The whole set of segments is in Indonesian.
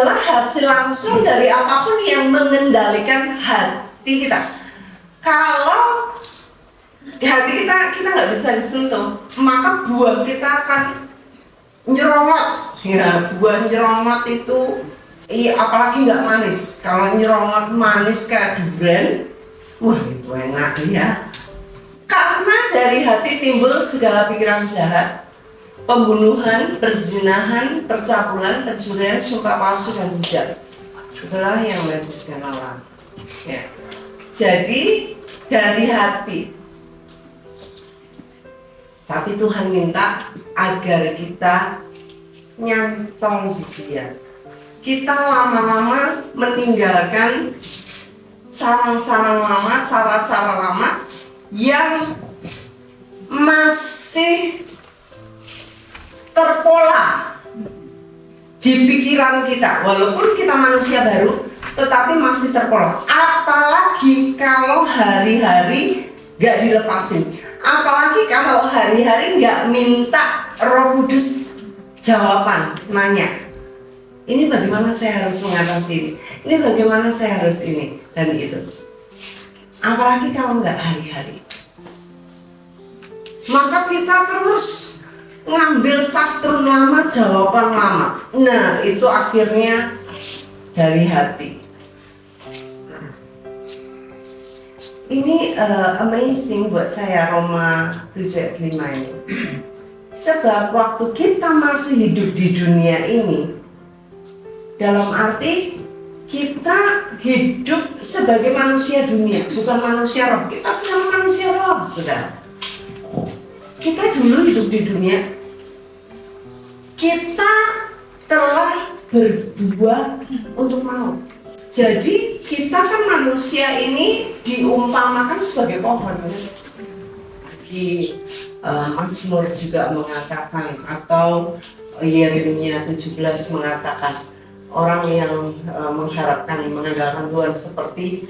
adalah hasil langsung dari apapun yang mengendalikan hati kita. Kalau hati kita nggak bisa disentuh, maka buah kita akan nyeromot. Ya, buah nyeromot itu, apalagi nggak manis. Kalau nyeromot manis kayak durian, wah itu enak ya. Karena dari hati timbul segala pikiran jahat, pembunuhan, perzinahan, percabulan, pencurian, sumpah palsu, dan hujat. Itulah yang menjadikan lawan. Ya. Jadi dari hati. Tapi Tuhan minta agar kita nyantol di Dia. Kita lama-lama meninggalkan cara-cara lama yang masih terpola di pikiran kita. Walaupun kita manusia baru, tetapi masih terpola. Apalagi kalau hari-hari gak dilepasin. Apalagi kalau hari-hari gak minta Roh Kudus jawaban, nanya, ini bagaimana saya harus mengatasi ini, ini bagaimana saya harus ini, dan itu. Apalagi kalau nggak hari-hari, maka kita terus ngambil patron lama, jawaban lama. Nah, itu akhirnya dari hati. Ini amazing buat saya, Roma 7 ayat 5 ini. Sebab waktu kita masih hidup di dunia ini, dalam arti kita hidup sebagai manusia dunia, bukan manusia roh. Kita sekarang manusia roh, saudara. Kita dulu hidup di dunia, kita telah berbuat untuk maut. Jadi kita kan manusia ini diumpamakan sebagai pohon. Di Mazmur juga mengatakan, atau Yeremia 17 mengatakan, orang yang mengharapkan, mengandalkan Tuhan seperti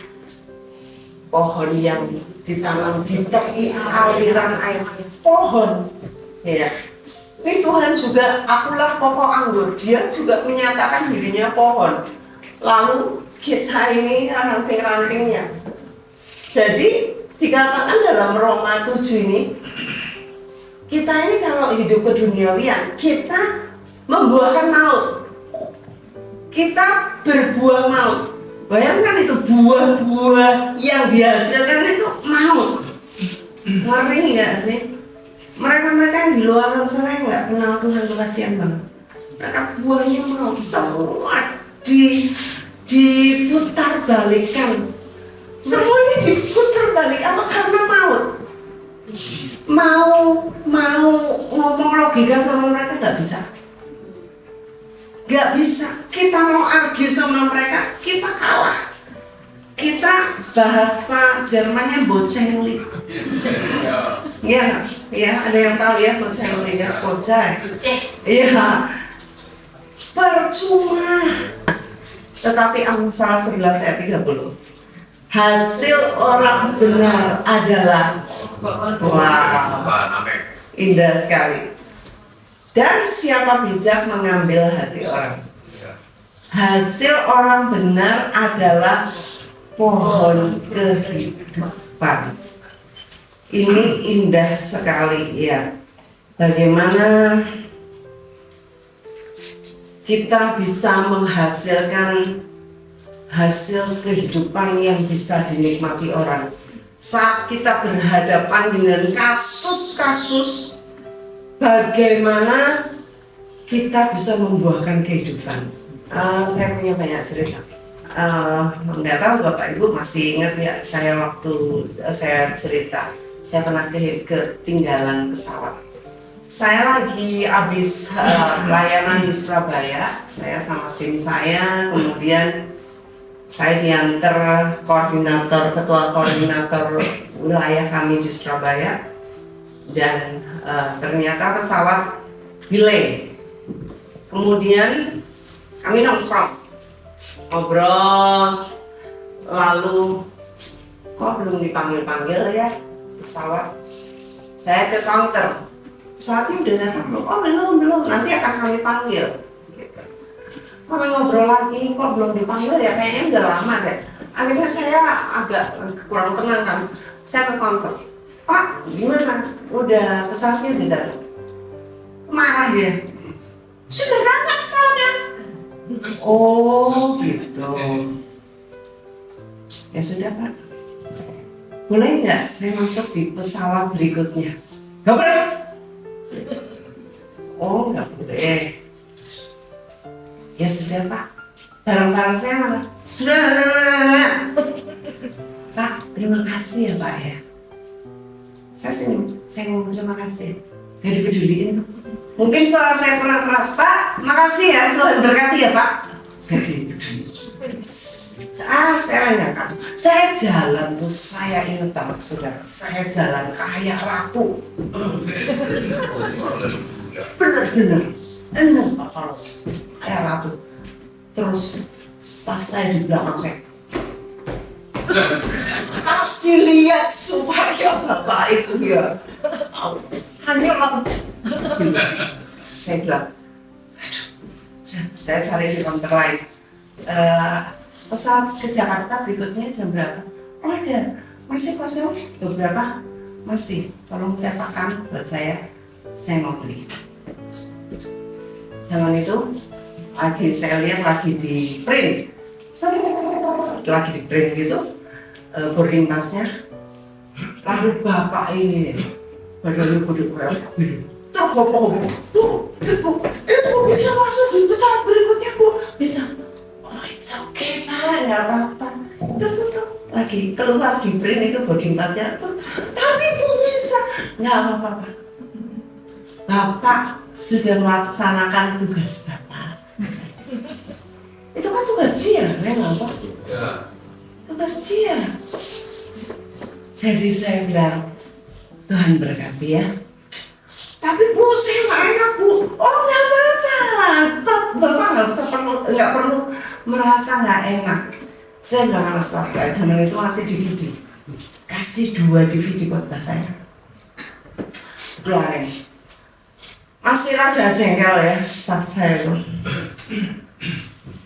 pohon yang ditanam di tepi aliran air. Pohon, ya. Ini Tuhan juga, akulah pokok anggur. Dia juga menyatakan dirinya pohon. Lalu kita ini ranting-rantingnya. Jadi dikatakan dalam Roma 7 ini, kita ini kalau hidup keduniawian, kita membuahkan maut. Kita berbuah maut. Bayangkan itu, buah-buah yang dihasilkan itu maut. Ngeri nggak sih? Mereka-mereka yang di luar sana nggak kenal Tuhan, tuh kasihan banget. Mereka buahnya maut, semua diputar balikan. Semuanya diputar balik, apa? Karena maut. Mau ngomong logika sama mereka nggak bisa. Gak bisa. Kita mau argue sama mereka, kita kalah. Kita bahasa Jermannya bocengli. Ya, ada yang tahu ya bocengli ya, bocah. Iya. Percuma. Tetapi Amsal 11 ayat 30. Hasil orang benar adalah, wah, indah sekali. Dan siapa bijak mengambil hati orang. Hasil orang benar adalah pohon kehidupan. Ini indah sekali ya. Bagaimana kita bisa menghasilkan hasil kehidupan yang bisa dinikmati orang. Saat kita berhadapan dengan kasus-kasus, bagaimana kita bisa membuahkan kehidupan. Saya punya banyak cerita. Nggak tahu Bapak Ibu masih ingat nggak saya waktu saya cerita, saya pernah ketinggalan pesawat. Saya lagi habis pelayanan di Surabaya, saya sama tim saya, kemudian saya diantar ketua koordinator wilayah kami di Surabaya, dan ternyata pesawat delay. Kemudian kami nongkrong, ngobrol, lalu kok belum dipanggil-panggil ya pesawat. Saya ke counter, pesawatnya udah datang belum? Oh belum, nanti akan kami panggil. Gitu. Kami ngobrol lagi, kok belum dipanggil ya, kayaknya udah lama deh. Akhirnya saya agak kurang tenang kan. Saya ke kantor, Pak gimana? Udah pesawatnya udah datang? Marah dia. Sudah berangkat pesawatnya? Oh gitu. Ya sudah Pak. Boleh nggak saya masuk di pesawat berikutnya? Nggak boleh. Oh nggak boleh. Ya sudah Pak. Barang-barang saya mana? Sudah. Pak, terima kasih ya Pak ya. Saya senyum, saya ngomong terima kasih. Gak dipeduliin. Mungkin suara saya pernah keras, Pak. Makasih ya, Tuhan berkati ya Pak. Gak dipeduliin. Saya lanjutkan. Saya jalan tuh, saya ingat banget saudara. Saya jalan kayak ratu. Bener-bener. Enak Pak Paulus. Kayak ratu. Terus staf saya di belakang saya. Kasih lihat supaya Bapak itu ya hanya saya bilang, saya cari di counter lain. Pesawat ke Jakarta berikutnya jam berapa? Oh ada, masih kosong beberapa? Masih, tolong cetakkan buat saya mau beli. Zaman itu saya lihat lagi di print, lagi di print gitu, boarding pass-nya. Lalu bapak ini badannya gede tergopoh-gopoh, ibu bisa masuk di pesawat berikutnya Bu, bisa. Oh it's okay Pak, nggak apa-apa. Tuh, lagi keluar di print itu boarding pass-nya tuh, tapi Bu bisa, nggak apa-apa Pak. Bapak sudah melaksanakan tugas Bapak. Itu kan tugas dia, memang Pak. Tugas dia. Jadi saya bilang, Tuhan berkati ya. Tapi Bu, saya nggak enak Bu. Oh nggak apa-apa. Bapak nggak perlu merasa nggak enak. Saya bilang sama staff saya, zaman itu masih DVD. Kasih 2 DVD buat saya. Keluarin. Masih rada jengkel ya staff saya itu.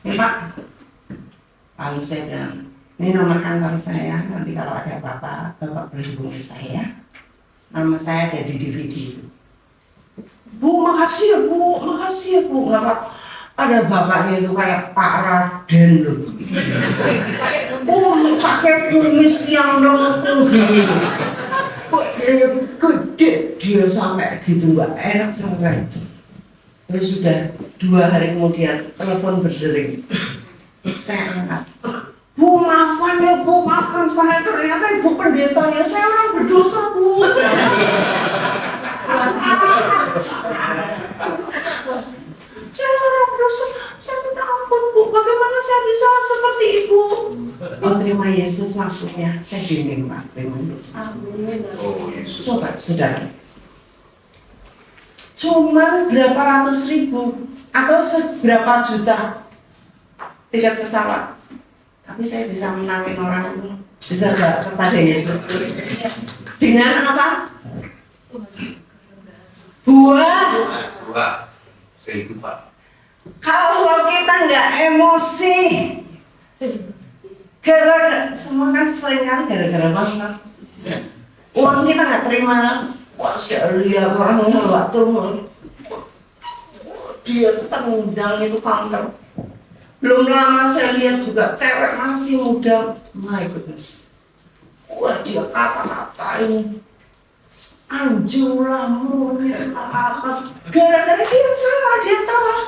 Ya Pak. Lalu saya bilang, ini nomor kantor saya, nanti kalau ada apa-apa, Bapak boleh hubungi saya. Nama saya ada di DVD itu. Bu, makasih ya Bu, makasih ya Bu. Nggak Pak, ada bapaknya itu kayak Pak Raden loh. Pakai kumis yang lengkung gini. Dia gede, dia sampai gitu, nggak enak sama saya. Terus sudah 2 hari kemudian, telepon berdering. Saya angkat. Bu, maafkan ya Bu, maafkan saya, ternyata Ibu pendetanya, saya orang berdosa Bu. Saya orang berdosa, saya minta ampun Bu, bagaimana saya bisa seperti Ibu? Oh terima Yesus maksudnya, saya bimbing Pak, terima Yesus. Coba saudara, cuman berapa ratus ribu atau seberapa juta tiket pesawat, tapi saya bisa menangin orang itu, bisa kepada Yesus dengan apa? Buah kehidupan. Kalau kita nggak emosi, gara-gara semua kan sering kan gara-gara banget. Uang kita nggak terima, wah saya lihat orangnya nggak turun, dia tendang itu kantor. Belum lama saya lihat juga cewek masih muda, my goodness. Wah dia kata-katain, anjurlah apa, gara-gara dia salah, dia telah.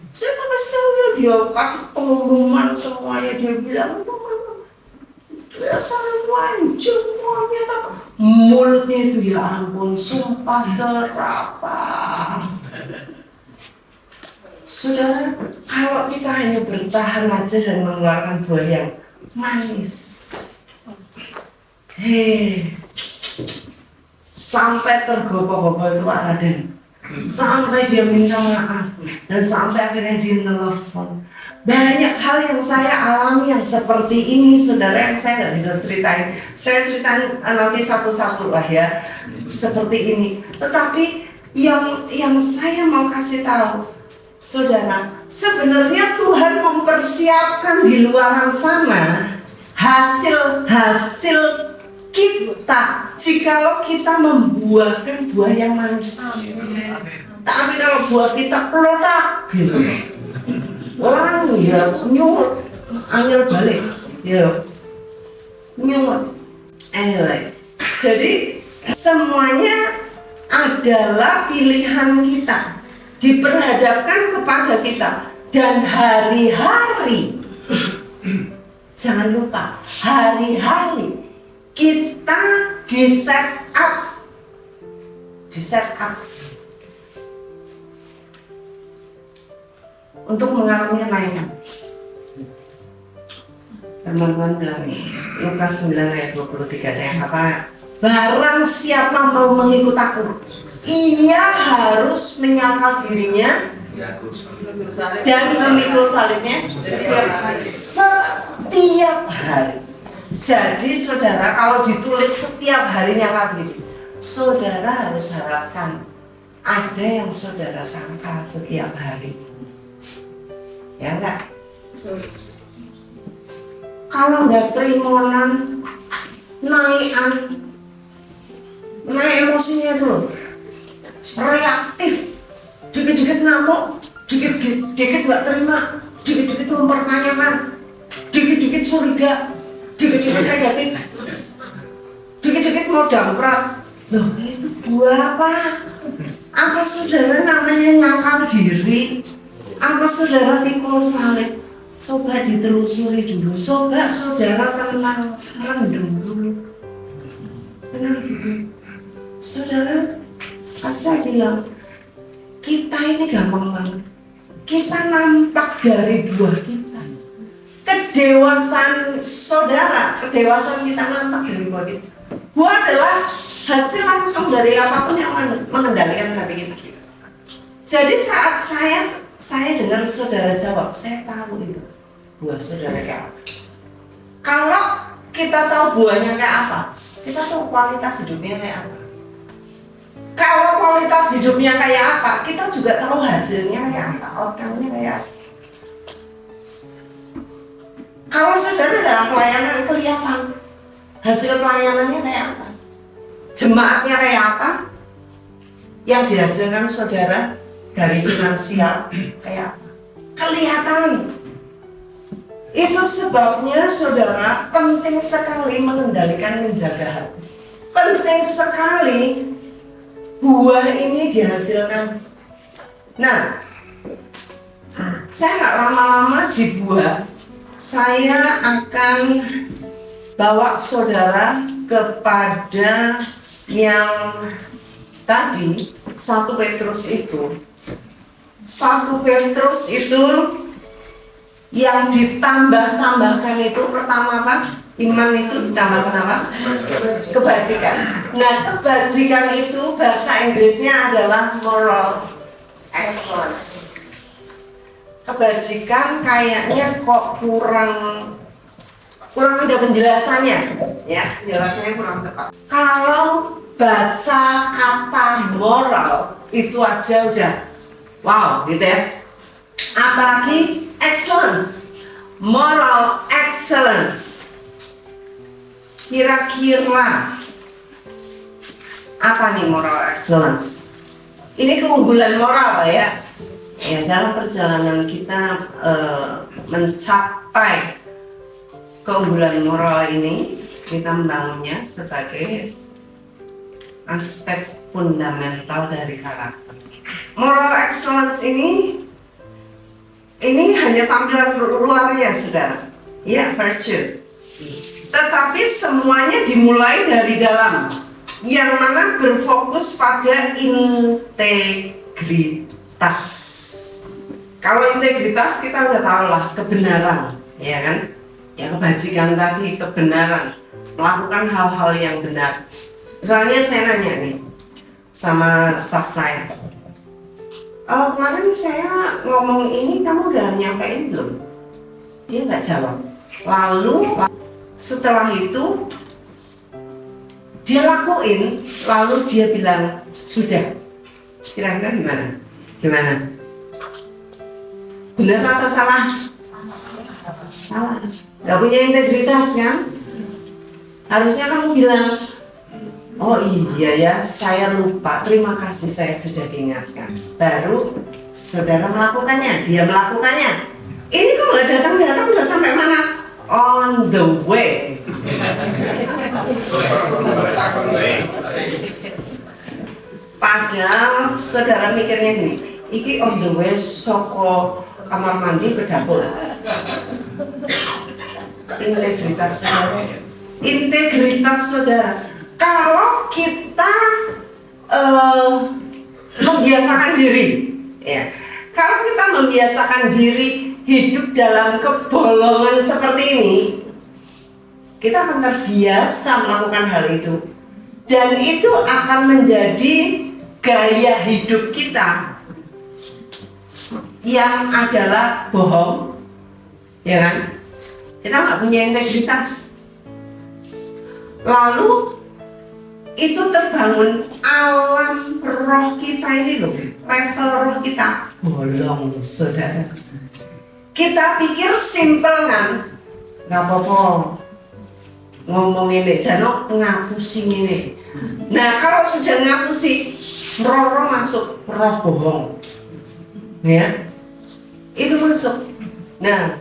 Saya kasih tahu dia kasih pengumuman semuanya, dia bilang, dia salah itu anjur semuanya. Mulutnya itu ya ampun, sumpah serapah. Saudara, kalau kita hanya bertahan aja dan mengeluarkan buah yang manis, sampai tergopoh-gopoh itu Pak Raden, sampai dia minta maaf, dan sampai akhirnya dia nelfon. Banyak hal yang saya alami yang seperti ini, saudara, yang saya nggak bisa ceritain. Saya ceritain nanti satu-satu lah ya, seperti ini. Tetapi yang saya mau kasih tahu, Saudara, sebenarnya Tuhan mempersiapkan di luaran sana hasil-hasil kita jikalau kita membuahkan buah yang manis. Tapi kalau buah kita kelotak gitu, orang ya nyulut, angin balik, ya nyulut. Anyway, jadi semuanya adalah pilihan kita, diperhadapkan kepada kita, dan hari-hari jangan lupa, hari-hari kita di set up untuk mengalami kenaikan. Teman-teman bilang Lukas 9 ayat 23 yang apa? Barang siapa mau mengikut aku, ia harus menyangkal dirinya dan memikul salibnya setiap hari. Jadi saudara, kalau ditulis setiap hari nyangkal diri, saudara harus harapkan ada yang saudara sangkal setiap hari. Ya enggak? Kalau nggak terimonan, naik emosinya itu reaktif, dikit-dikit ngamuk, dikit-dikit nggak terima, dikit-dikit mempertanyakan, dikit-dikit curiga, dikit-dikit negatif, dikit-dikit mau damprat. Loh, itu buah apa? Apa saudara namanya nyangkal diri? Apa saudara pikul salib? Coba ditelusuri dulu. Coba saudara tenang, rendam dulu. Tenang dulu. Saudara, kan saya bilang, kita ini gampang banget. Kita nampak dari buah kita. Kedewasaan saudara, kedewasaan kita nampak dari buah kita. Buah adalah hasil langsung dari apapun yang mengendalikan hati kita. Jadi saat saya dengar saudara jawab, saya tahu itu buah saudara kayak apa. Kalau kita tahu buahnya kayak apa, kita tahu kualitas hidupnya kayak apa. Kalau kualitas hidupnya kayak apa, kita juga tahu hasilnya kayak apa, outcome-nya kayak apa. Kalau saudara dalam pelayanan kelihatan hasil pelayanannya kayak apa, jemaatnya kayak apa, yang dihasilkan saudara dari finansial kayak apa, kelihatan. Itu sebabnya saudara penting sekali mengendalikan, menjaga hati. Penting sekali buah ini dihasilkan. Nah, saya nggak lama-lama dibuat. Saya akan bawa saudara kepada yang tadi 1 Petrus itu. 1 Petrus itu yang ditambah-tambahkan itu pertama apa? Iman itu ditambahkan apa? Kebajikan. Nah, kebajikan itu bahasa Inggrisnya adalah moral excellence. Kebajikan kayaknya kok kurang ada penjelasannya, ya, penjelasannya kurang tepat. Kalau baca kata moral itu aja udah wow gitu ya. Apalagi excellence, moral excellence. Kira-kira apa nih moral excellence? Ini keunggulan moral ya. Ya, dalam perjalanan kita mencapai keunggulan moral ini, kita membangunnya sebagai aspek fundamental dari karakter. Moral excellence ini hanya tampilan luarnya, saudara. Ya, virtue. Tetapi semuanya dimulai dari dalam, yang mana berfokus pada integritas. Kalau integritas kita udah tahu lah, kebenaran, ya kan? Ya, kebajikan tadi, kebenaran, melakukan hal-hal yang benar. Misalnya saya nanya nih sama staf saya, kemarin saya ngomong ini kamu udah nyampein belum? Dia nggak jawab. Lalu setelah itu dia lakuin, lalu dia bilang sudah. Kira-kira gimana? Benar atau salah? Salah. Gak punya integritas kan? Harusnya kamu bilang, oh iya ya, saya lupa, terima kasih saya sudah diingatkan. Baru saudara melakukannya, dia melakukannya. Ini kok nggak datang-datang udah sampai mana? On the way. Padahal saudara mikirnya gini, iki on the way soko kamar mandi ke dapur. Integritas saudara. Kalau kita membiasakan diri, ya. Kalau kita membiasakan diri hidup dalam kebolongan seperti ini, kita akan terbiasa melakukan hal itu, dan itu akan menjadi gaya hidup kita yang adalah bohong, ya kan? Kita nggak punya integritas. Lalu itu terbangun alam roh kita ini loh, level roh kita bolong, saudara. Kita pikir simpel kan, nggak apa-apa ngomong ini, jangan ngapusi ini. Nah kalau sudah ngapusi, roh masuk, roh bohong, ya, itu masuk. Nah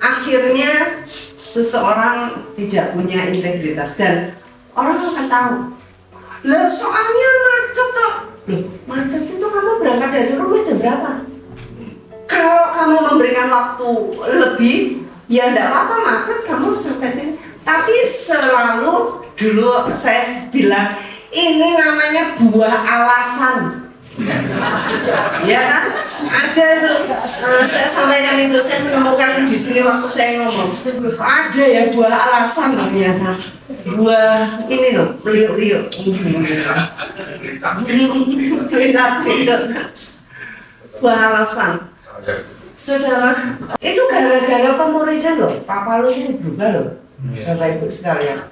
akhirnya seseorang tidak punya integritas dan orang akan tahu. Loh soalnya macet kok. Loh macet itu kamu berangkat dari rumah jam berapa? Kalau kamu memberikan waktu lebih, ya enggak apa-apa macet, kamu sampai sini. Tapi selalu dulu saya bilang ini namanya buah alasan. Ya kan? Ada itu. Saya sampaikan itu, saya menemukan di sini waktu saya ngomong. Ada ya buah alasan namanya. Buah ini loh, liuk-liuk. Buah alasan. Saudara, itu gara-gara pemuridan loh. Pak Paulus ini berubah loh, Bapak Ibu sekalian.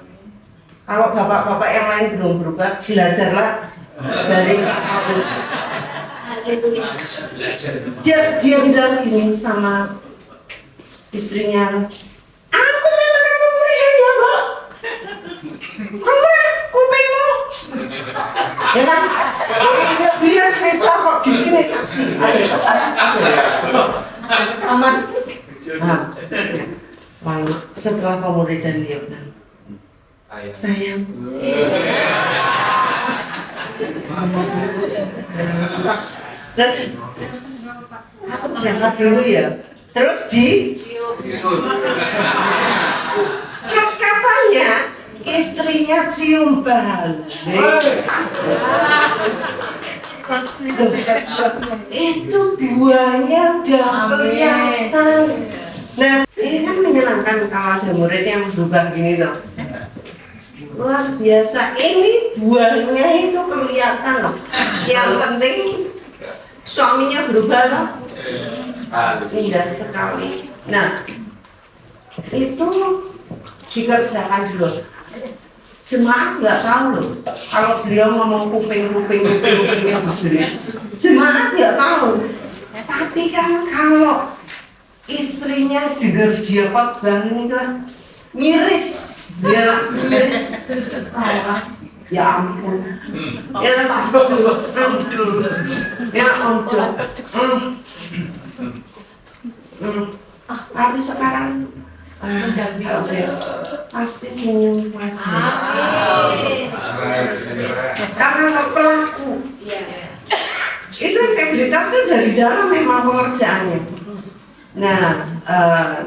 Kalau bapak-bapak yang lain belum berubah, belajarlah dari Pak Paulus. Dia bilang gini sama istrinya, aku memang pemuridan ya Mbak. Kupingmu. Ya kan? Beliau cerita kok di sini saksi. Ada seorang aman. Nah, lalu setelah pemuridan dia bilang, sayang. Terus aku berangkat dulu ya. Terus terus katanya istrinya cium balik. Itu buahnya udah kelihatan. Nah ini kan menyenangkan kalau ada murid yang berubah gini loh. Luar biasa, ini buahnya itu kelihatan loh. Yang penting suaminya berubah loh. Indah sekali. Nah itu dikerjakan dulu. Jemaat nggak tahu loh. Kalau beliau ngomong kupingnya begini, jemaat nggak tahu. Tapi kan kalau istrinya dengar dia khotbah ini kan miris, dia miris. Ya ampun. Ya ampun. Tapi sekarang pasti senyum wajah. Karena pelaku. Itu integritasnya dari dalam memang pengerjaannya. Nah,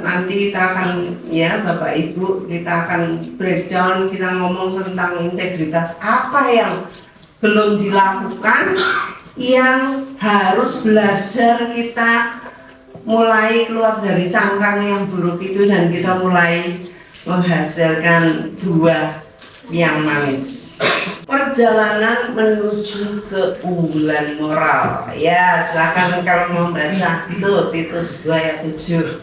nanti kita akan ya Bapak Ibu, kita akan breakdown, kita ngomong tentang integritas apa yang belum dilakukan, yang harus belajar kita mulai keluar dari cangkang yang buruk itu dan kita mulai menghasilkan buah yang manis. Perjalanan menuju keunggulan moral. Ya, silakan kalau mau baca tuh Titus 2 ayat 7.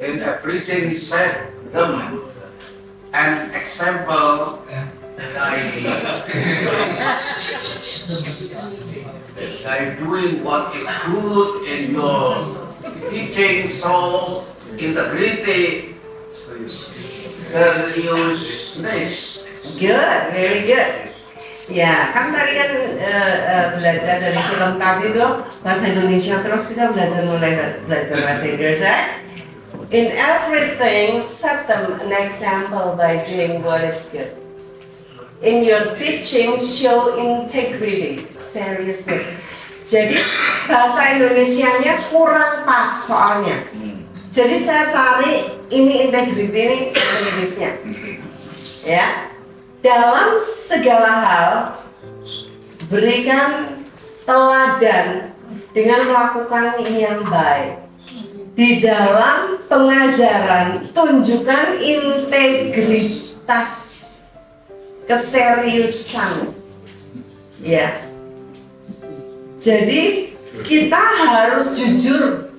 In everything set them an example by doing what is good in your preaching so integrity, seriousness. Good, very good. Ya, kan tadi kan belajar dari film tadi tuh bahasa Indonesia, terus kita belajar bahasa Inggris, right? In everything, set them an example by doing what is good. In your teaching, show integrity, seriousness. Jadi bahasa Indonesianya kurang pas soalnya. Jadi saya cari ini integrity ini Inggrisnya, ya. Dalam segala hal, berikan teladan dengan melakukan yang baik. Di dalam pengajaran, tunjukkan integritas, keseriusan. Ya. Jadi, kita harus jujur.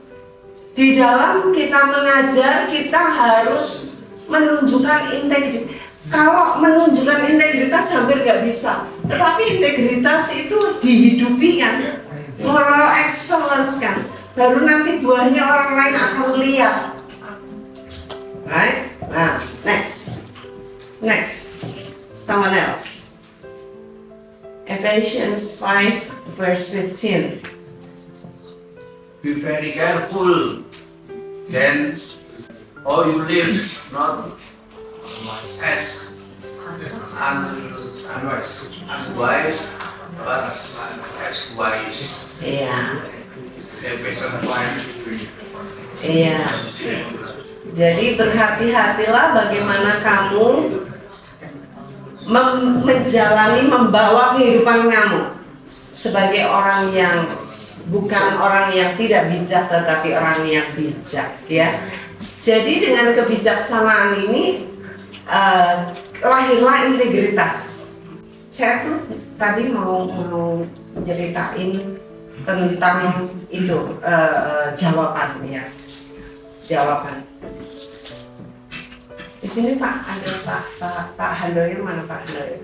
Di dalam kita mengajar, kita harus menunjukkan integritas. Kalau menunjukkan integritas hampir nggak bisa, tetapi integritas itu dihidupi kan, moral excellence kan, baru nanti buahnya orang lain akan lihat, right? Nah, next, someone else. Ephesians 5 verse 15. Be very careful, then how you live, not as unwise, but as wise. Iya. Ephesians 5. Iya. Jadi berhati-hatilah bagaimana kamu menjalani, membawa kehidupan kamu sebagai orang yang bukan orang yang tidak bijak, tetapi orang yang bijak, ya. Jadi dengan kebijaksanaan ini lahirlah integritas. Saya tuh tadi mau ceritain tentang itu jawaban. Di sini Pak ada Pak Handoyo, mana Pak Handoyo?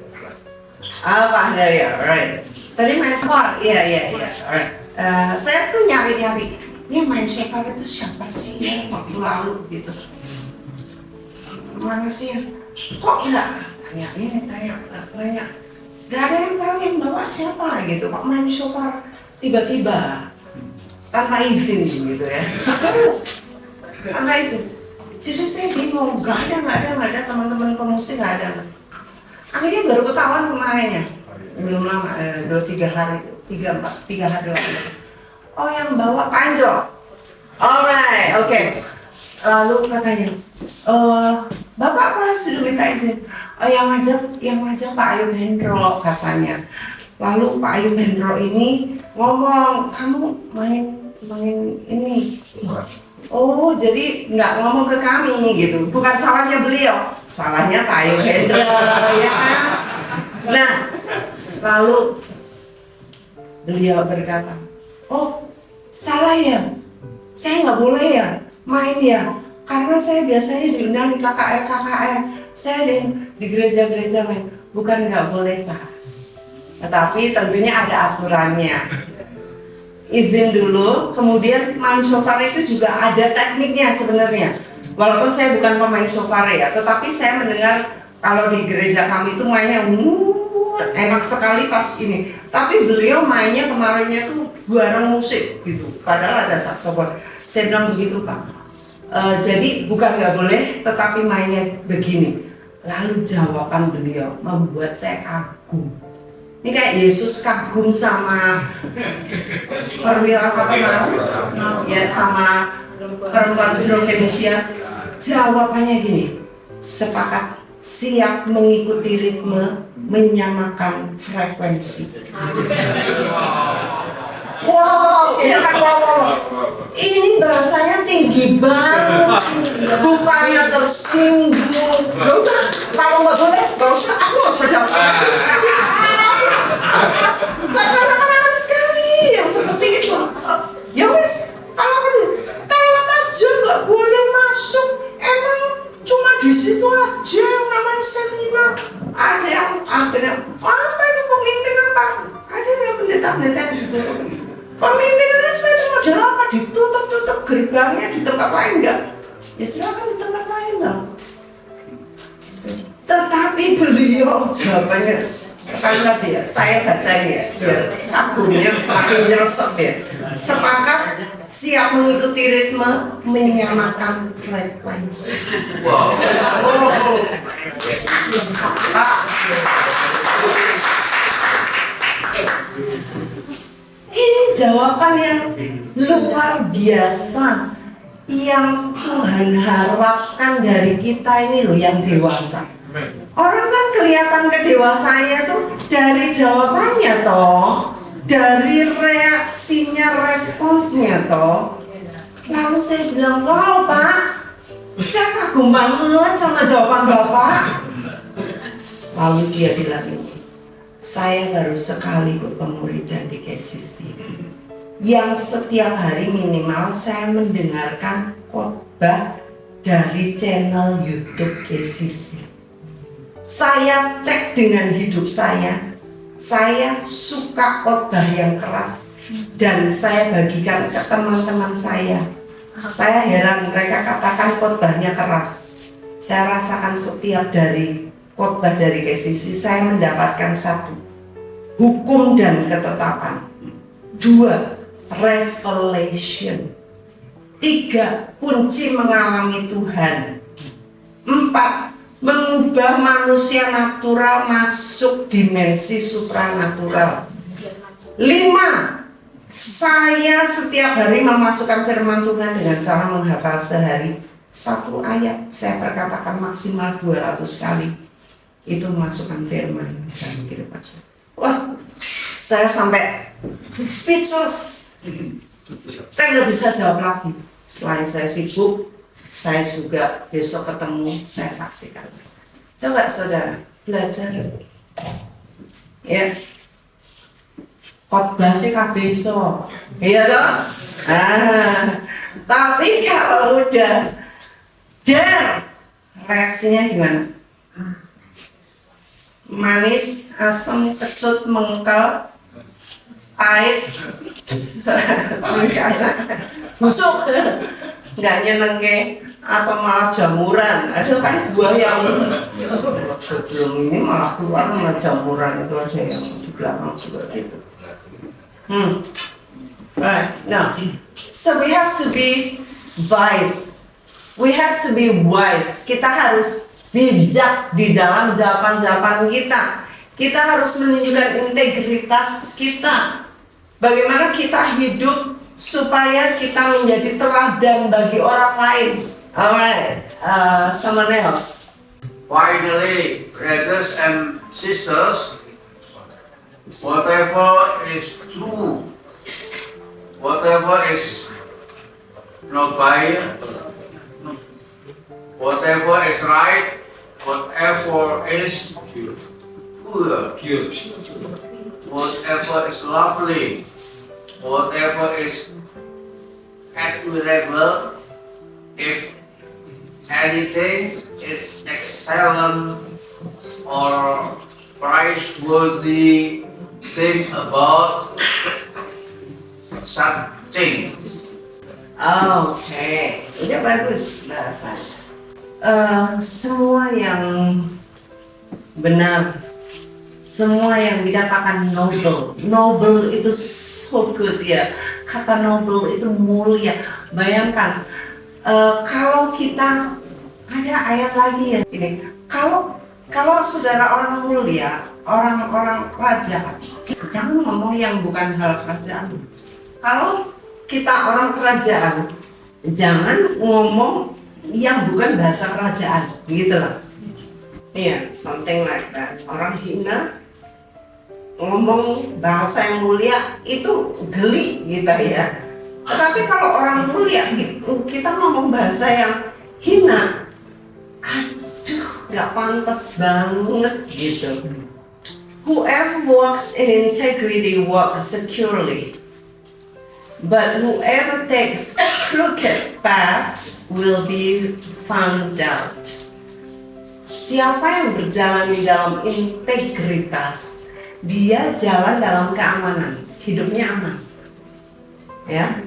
Pak Handoyo, right. Tadi main shofar, iya, alright. Saya tuh nyari, ini main shofar itu siapa sih ya waktu lalu gitu. Mana sih ya? Kok nggak tanya, nggak ada yang tahu yang bawa siapa gitu. Kok main shofar tiba-tiba tanpa izin gitu ya? Serius, tanpa izin. Jadi saya bingung, nggak ada teman-teman pemusik nggak ada. Akhirnya baru ketahuan kemarinnya, belum lama, 3 hari lalu. Oh yang bawa Pak Andro. Alright, oke. Lalu katanya, Bapak pas sudah minta izin. Oh yang ngajak Pak Ayub Hendro katanya. Lalu Pak Ayub Hendro ini ngomong, kamu main ini. Oh jadi nggak ngomong ke kami gitu. Bukan salahnya beliau, salahnya Pak Ayub Hendro, ya kan? Nah, lalu beliau berkata, oh salah ya, saya nggak boleh ya main ya, karena saya biasanya diundang di KKR, saya di gereja-gereja main. Bukan nggak boleh Pak, tetapi tentunya ada aturannya. Izin dulu, kemudian main shofar itu juga ada tekniknya sebenarnya. Walaupun saya bukan pemain shofar ya, tetapi saya mendengar kalau di gereja kami itu mainnya enak sekali pas ini. Tapi beliau mainnya kemarinnya tuh bareng musik gitu, padahal ada saksofon. Saya bilang begitu Pak. Jadi bukan nggak boleh, tetapi mainnya begini. Lalu jawaban beliau membuat saya kagum. Ini kayak Yesus kagum sama perwira ya, sama perempuan Fenisia. Jawabannya gini, sepakat, siap mengikuti ritme, menyamakan frekuensi. Wow, ya kan wow. Ini bahasanya tinggi banget, bukannya tersinggung. Udah, kalau nggak boleh, nggak usah. Aku nggak usah dapat. Kadang-kadang sekali yang seperti itu. Ya wes, kalau telat aja nggak boleh masuk. Emang cuma di situ aja yang namanya seminar. Ada yang akhirnya apa itu pemimpin apa? Ada yang pendeta yang ditutup. Pemimpin apa itu model apa ditutup gerbangnya di tempat lain nggak? Ya silakan di tempat lain dong. Tetapi beliau jawabannya sekali lagi ya, saya baca ya, biar kagumnya makin nyerosot ya. Sepakat, siap mengikuti ritme, menyamakan frekuensi. Wow. Ini jawaban yang luar biasa yang Tuhan harapkan dari kita ini loh yang dewasa. Orang kan kelihatan kedewasaannya tuh dari jawabannya toh, dari reaksinya, responsnya toh. Lalu saya bilang, wow Pak, saya kagum banget sama jawaban Bapak. Lalu dia bilang ini, saya baru sekali berpemuridan di KCC, yang setiap hari minimal saya mendengarkan khotbah dari channel YouTube KCC. Saya cek dengan hidup saya suka khotbah yang keras dan saya bagikan ke teman-teman saya. Saya heran mereka katakan khotbahnya keras. Saya rasakan setiap dari khotbah dari KCC saya mendapatkan 1, hukum dan ketetapan. 2, revelation. 3, kunci mengalami Tuhan. 4, mengubah manusia natural masuk dimensi supranatural. 5, saya setiap hari memasukkan firman Tuhan dengan cara menghafal sehari 1 ayat. Saya perkatakan maksimal 200 kali. Itu masukkan firman dalam kehidupan saya. Wah, saya sampai speechless. Saya nggak bisa jawab lagi. Selain saya sibuk, saya juga besok ketemu, saya saksikan. Coba saudara belajar, ya. Khotbah sih kabeh iso, iya toh? Tapi kalau udah reaksinya gimana? Manis, asam, kecut, mengkal, pahit, busuk, nggak nyenengke, atau malah jamuran. Ada kan buah yang belum ini malah keluar malah jamuran, itu ada yang di belakang juga gitu. Right, now, so we have to be wise. We have to be wise. Kita harus bijak di dalam jawaban-jawaban kita. Kita harus menunjukkan integritas kita. Bagaimana kita hidup supaya kita menjadi teladan bagi orang lain. Alright, someone else. Finally, brothers and sisters, whatever is true, whatever is noble, whatever is right, whatever is pure, whatever is lovely, whatever is admirable, if anything is excellent or praiseworthy, think about something. Oke, ini bagus bahasanya. Semua yang benar, semua yang dikatakan noble itu so good ya. Kata noble itu mulia. Bayangkan, kalau kita ada ayat lagi ya ini, kalau saudara orang mulia, orang kerajaan, jangan ngomong yang bukan hal kerajaan. Kalau kita orang kerajaan, jangan ngomong yang bukan bahasa kerajaan, gitu lah. Iya, something like that. Orang hina ngomong bahasa yang mulia itu geli gitu ya. Tetapi kalau orang mulia kita ngomong bahasa yang hina, aduh, nggak pantas banget gitu. Whoever walks in integrity walks securely, but whoever takes crooked paths will be found out. Siapa yang berjalan di dalam integritas, dia jalan dalam keamanan, hidupnya aman. Ya.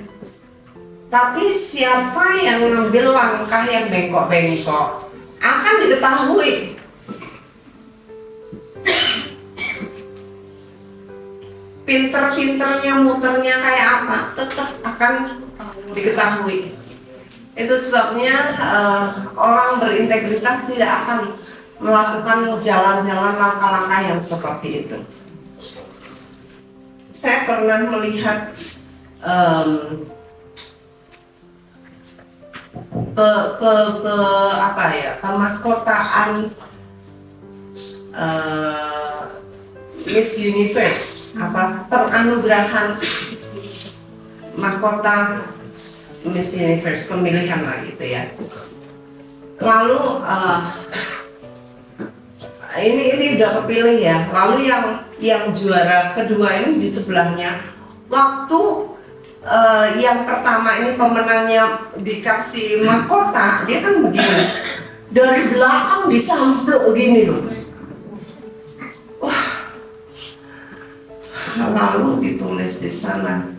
Tapi siapa yang ngambil langkah yang bengkok-bengkok akan diketahui. Pinter-pinternya muternya kayak apa tetap akan diketahui. Itu sebabnya orang berintegritas tidak akan melakukan jalan-jalan langkah-langkah yang seperti itu. Saya pernah melihat pemahkotaan Miss Universe, penganugerahan mahkota Miss Universe, pemilihan lah gitu ya. Lalu ini udah kepilih ya. Lalu yang juara kedua ini di sebelahnya. Waktu yang pertama ini pemenangnya dikasih mahkota, dia kan begini. Dari belakang disampluk gini loh. Wah. Lalu ditulis di sana,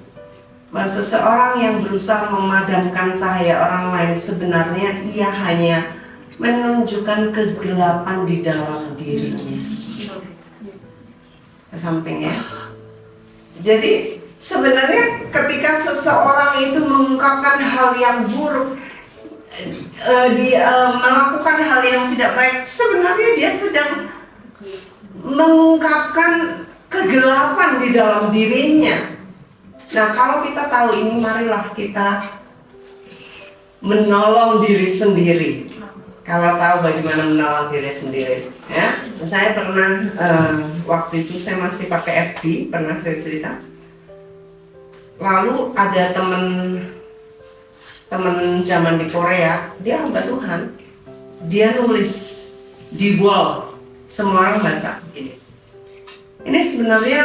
bahwa seseorang yang berusaha memadamkan cahaya orang lain sebenarnya ia hanya menunjukkan kegelapan di dalam dirinya. Ke samping ya. Jadi sebenarnya ketika seseorang itu mengungkapkan hal yang buruk, melakukan hal yang tidak baik, sebenarnya dia sedang mengungkapkan kegelapan di dalam dirinya. Nah, kalau kita tahu ini, marilah kita menolong diri sendiri. Kalau tahu bagaimana menolong diri sendiri, ya. Saya pernah waktu itu saya masih pakai FB, pernah saya cerita. Lalu ada teman zaman di Korea, dia hamba Tuhan. Dia nulis di wall, semua orang baca gini. Ini sebenarnya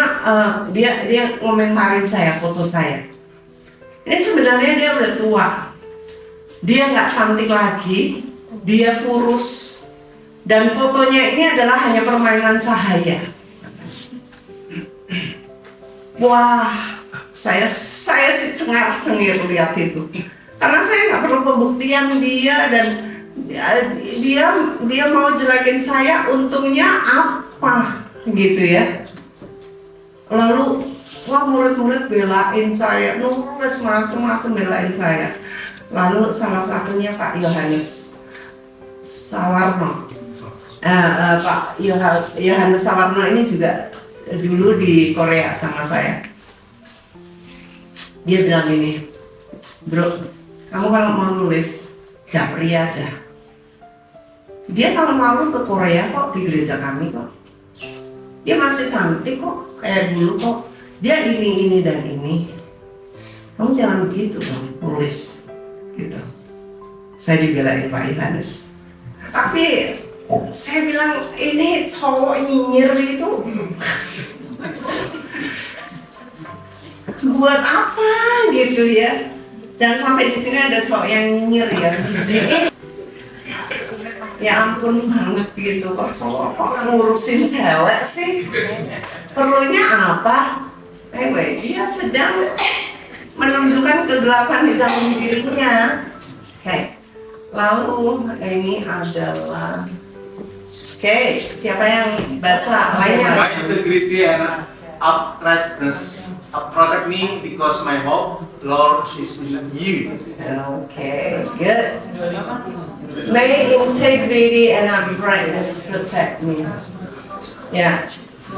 dia ngomentarin saya, foto saya. Ini sebenarnya dia udah tua, dia nggak cantik lagi, dia kurus, dan fotonya ini adalah hanya permainan cahaya. Wah, saya sih cengar-cengir lihat itu, karena saya nggak perlu pembuktian dia, dan dia mau jelekin saya, untungnya apa gitu ya. Lalu wah, murid-murid belain saya, nulis macam-macam belain saya. Lalu salah satunya Pak Yohanes Sawarno, Pak Yohanes Sawarno ini juga dulu di Korea sama saya. Dia bilang ini, bro, kamu kalau mau nulis japri aja. Dia tahun lalu ke Korea kok, di gereja kami kok. Dia masih cantik kok, kayak dulu kok. Dia ini dan ini. Kamu jangan begitu dong, nulis gitu. Saya dibelain Pak Yohanes. Tapi saya bilang, ini cowok nyinyir itu buat apa gitu ya? Jangan sampai di sini ada cowok yang nyinyir ya, jijik. Ya ampun banget gitu, kok cowok kok ngurusin cewek sih? Perlunya apa? Dia sedang menunjukkan kegelapan di dalam dirinya. Lalu ini adalah siapa yang baca lainnya? My integrity and uprightness protect me because my hope, Lord, is in you. Good. May integrity and uprightness protect me. Ya,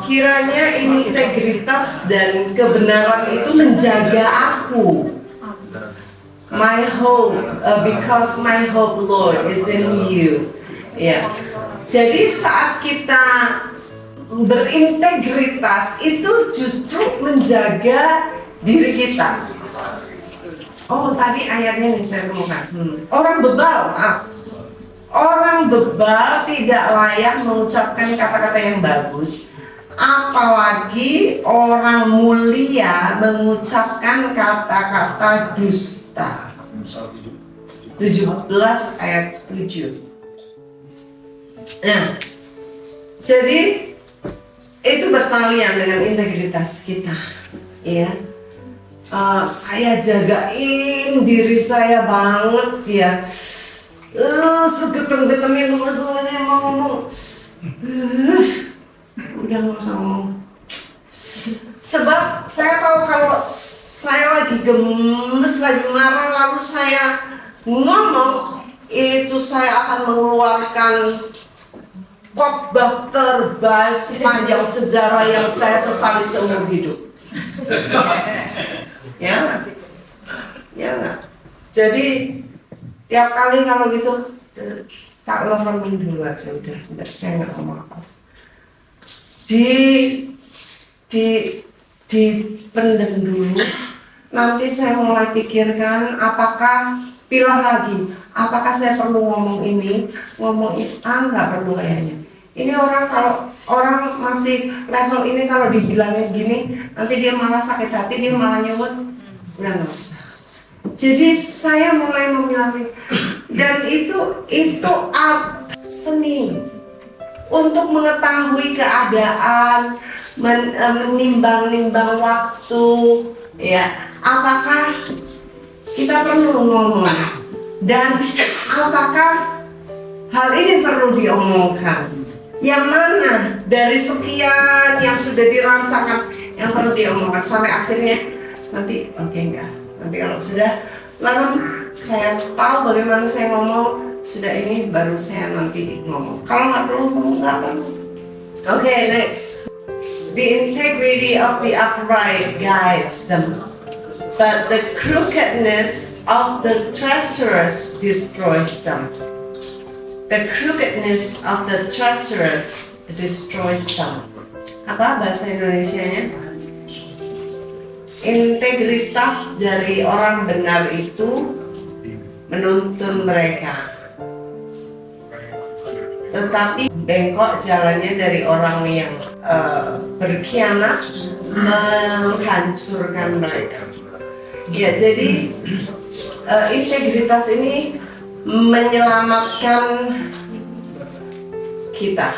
kiranya integritas dan kebenaran itu menjaga aku. My hope, because my hope, Lord, is in you. Ya, jadi saat kita berintegritas itu justru menjaga diri kita. Oh, tadi ayatnya nih saya temukan. Orang bebal tidak layak mengucapkan kata-kata yang bagus, apalagi orang mulia mengucapkan kata-kata dusta. 17 ayat 7. Nah, jadi itu bertalian dengan integritas kita, ya. saya jagain diri saya banget ya. Segetem-getemnya kalau saya mau ngomong. Udah nggak usah ngomong. Sebab saya tahu kalau saya lagi gemes, lagi marah, lalu saya ngomong, itu saya akan mengeluarkan khotbah terbaik sepanjang sejarah yang saya sesali seumur hidup. Ya nggak? Ya nggak? Jadi tiap kali kalau gitu tak lememin dulu aja udah, enggak, saya nggak ngomong apa. Dipendem dulu. Nanti saya mulai pikirkan apakah pilah lagi. Apakah saya perlu ngomong ini, ngomong itu? Nggak perlu kayaknya. Ini orang kalau orang masih level ini kalau dibilangin gini, nanti dia malah sakit hati, dia malah nyebut. Udah nggak usah. Jadi saya mulai memilah, dan itu art seni untuk mengetahui keadaan, menimbang-nimbang waktu, ya. Apakah kita perlu ngomong dan apakah hal ini perlu diomongkan? Yang mana dari sekian yang sudah dirancangkan yang perlu diomongkan sampai akhirnya nanti enggak. Nanti kalau sudah lalu saya tahu bagaimana saya ngomong, sudah ini baru saya nanti ngomong. Kalau nggak perlu ngomong, nggak perlu. Okay, next. The integrity of the upright guides them, but the crookedness of the treacherous destroys them. The crookedness of the treacherous destroys them. Apa bahasa Indonesianya? Integritas dari orang benar itu menuntun mereka, tetapi bengkok jalannya dari orang yang berkhianat menghancurkan mereka. Ya, jadi integritas ini menyelamatkan kita.